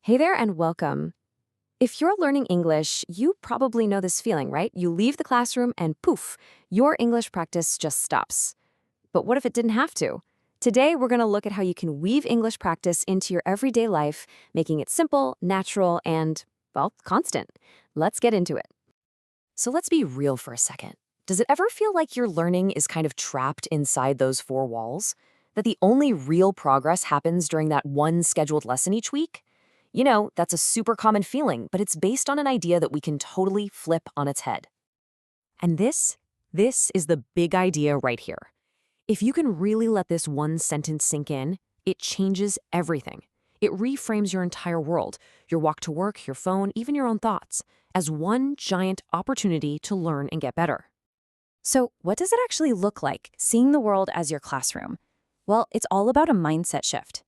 Hey there and welcome. If you're learning English, you probably know this feeling, right? You leave the classroom and poof, your English practice just stops. But what if it didn't have to? Today, we're going to look at how you can weave English practice into your everyday life, making it simple, natural, and, well, constant. Let's get into it. So let's be real for a second. Does it ever feel like your learning is kind of trapped inside those four walls? That the only real progress happens during that one scheduled lesson each week? You know, that's a super common feeling, but it's based on an idea that we can totally flip on its head. And this is the big idea right here. If you can really let this one sentence sink in, it changes everything. It reframes your entire world, your walk to work, your phone, even your own thoughts, as one giant opportunity to learn and get better. So, what does it actually look like, seeing the world as your classroom? Well, it's all about a mindset shift.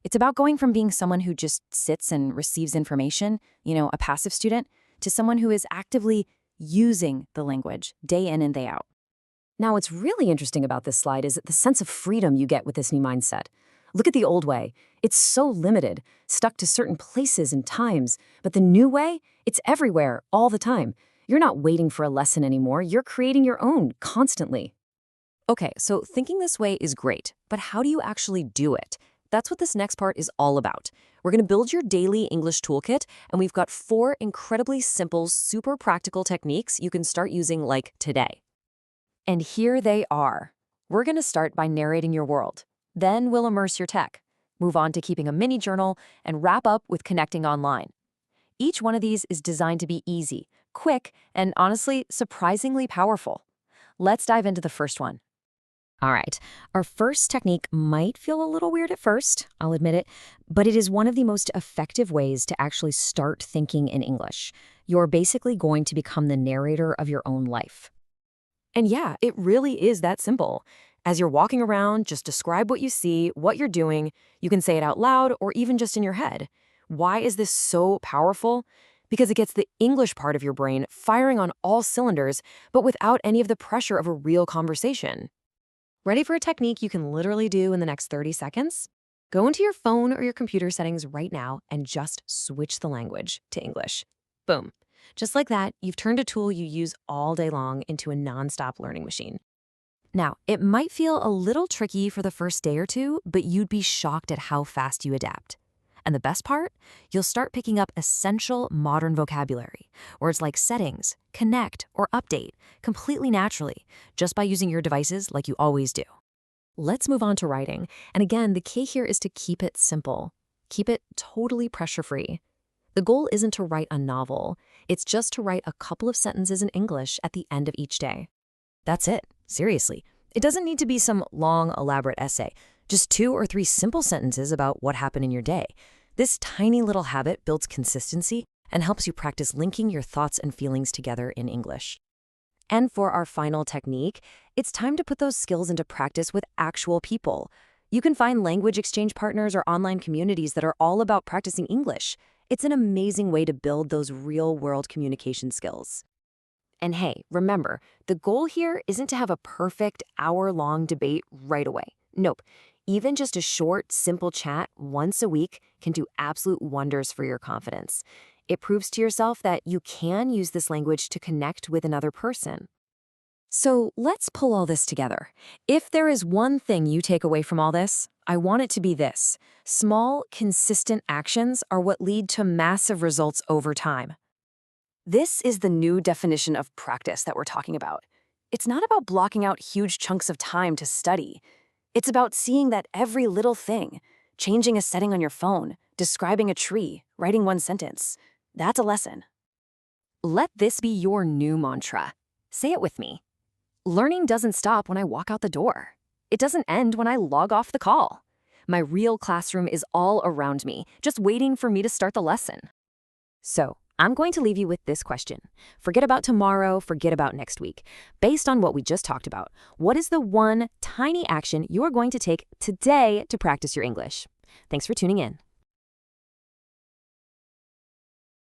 It's about going from being someone who just sits and receives information, a passive student, to someone who is actively using the language day in and day out. Now, what's really interesting about this slide is the sense of freedom you get with this new mindset. Look at the old way. It's so limited, stuck to certain places and times. But the new way, it's everywhere, all the time. You're not waiting for a lesson anymore. You're creating your own constantly. Okay, so thinking this way is great, but how do you actually do it? That's what this next part is all about. We're going to build your daily English toolkit, and we've got 4 incredibly simple, super practical techniques you can start using like today. And here they are. We're going to start by narrating your world. Then we'll immerse your tech, move on to keeping a mini journal, and wrap up with connecting online. Each one of these is designed to be easy, quick, and honestly, surprisingly powerful. Let's dive into the first one. All right, our first technique might feel a little weird at first, I'll admit it, but it is one of the most effective ways to actually start thinking in English. You're basically going to become the narrator of your own life. And yeah, it really is that simple. As you're walking around, just describe what you see, what you're doing. You can say it out loud or even just in your head. Why is this so powerful? Because it gets the English part of your brain firing on all cylinders, but without any of the pressure of a real conversation. Ready for a technique you can literally do in the next 30 seconds? Go into your phone or your computer settings right now and just switch the language to English. Boom. Just like that, you've turned a tool you use all day long into a nonstop learning machine. Now, it might feel a little tricky for the first day or two, but you'd be shocked at how fast you adapt. And the best part? You'll start picking up essential modern vocabulary, words like settings, connect, or update, completely naturally, just by using your devices like you always do. Let's move on to writing. And again, the key here is to keep it simple. Keep it totally pressure-free. The goal isn't to write a novel. It's just to write a couple of sentences in English at the end of each day. That's it. Seriously. It doesn't need to be some long, elaborate essay. Just 2 or 3 simple sentences about what happened in your day. This tiny little habit builds consistency and helps you practice linking your thoughts and feelings together in English. And for our final technique, it's time to put those skills into practice with actual people. You can find language exchange partners or online communities that are all about practicing English. It's an amazing way to build those real-world communication skills. And hey, remember, the goal here isn't to have a perfect hour-long debate right away. Nope. Even just a short, simple chat once a week can do absolute wonders for your confidence. It proves to yourself that you can use this language to connect with another person. So let's pull all this together. If there is one thing you take away from all this, I want it to be this. Small, consistent actions are what lead to massive results over time. This is the new definition of practice that we're talking about. It's not about blocking out huge chunks of time to study. It's about seeing that every little thing, changing a setting on your phone, describing a tree, writing one sentence, that's a lesson. Let this be your new mantra. Say it with me. Learning doesn't stop when I walk out the door. It doesn't end when I log off the call. My real classroom is all around me, just waiting for me to start the lesson. So, I'm going to leave you with this question. Forget about tomorrow, forget about next week. Based on what we just talked about, what is the one tiny action you are going to take today to practice your English? Thanks for tuning in.